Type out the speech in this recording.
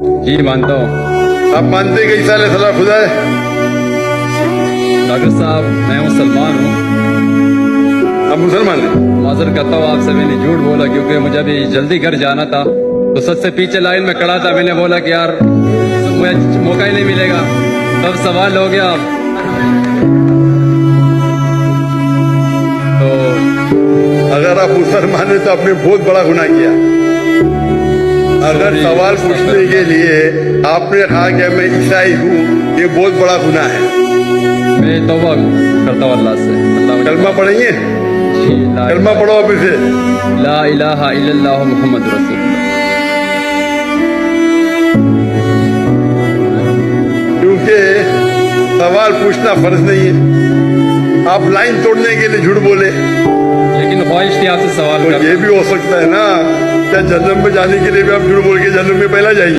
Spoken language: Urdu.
جی مانتا ہوں۔ آپ مانتے کہ عیسیٰ علیہ السلام خدا ہے؟ ڈاکٹر صاحب میں مسلمان ہوں، آپ مسلمان ہیں؟ معذرت کرتا ہوں آپ سے، میں نے جھوٹ بولا کیونکہ مجھے ابھی جلدی گھر جانا تھا، تو سب سے پیچھے لائن میں کھڑا تھا، میں نے بولا کہ یار مجھے موقع ہی نہیں ملے گا، تب سوال ہو گیا۔ تو اگر آپ مسلمان ہیں تو آپ نے بہت بڑا گناہ کیا۔ اگر سوال پوچھنے کے لیے آپ نے کہا کہ میں عیسائی ہوں، یہ بہت بڑا گناہ ہے۔ میں توبہ کرتا ہوں اللہ سے۔ اللہ کلمہ پڑھیں گے؟ جی، کلمہ پڑھو ابھی سے۔ لا الہ الا اللہ محمد رسول اللہ۔ کیونکہ سوال پوچھنا فرض نہیں ہے، آپ لائن توڑنے کے لیے جھوٹ بولے، لیکن خواہش تھی آپ سے سوال تو کرنا۔ یہ بھی ہو سکتا ہے نا، کیا جہنم میں جانے کے لیے بھی آپ جھوٹ بول کے جہنم میں پہلا جائیں گے؟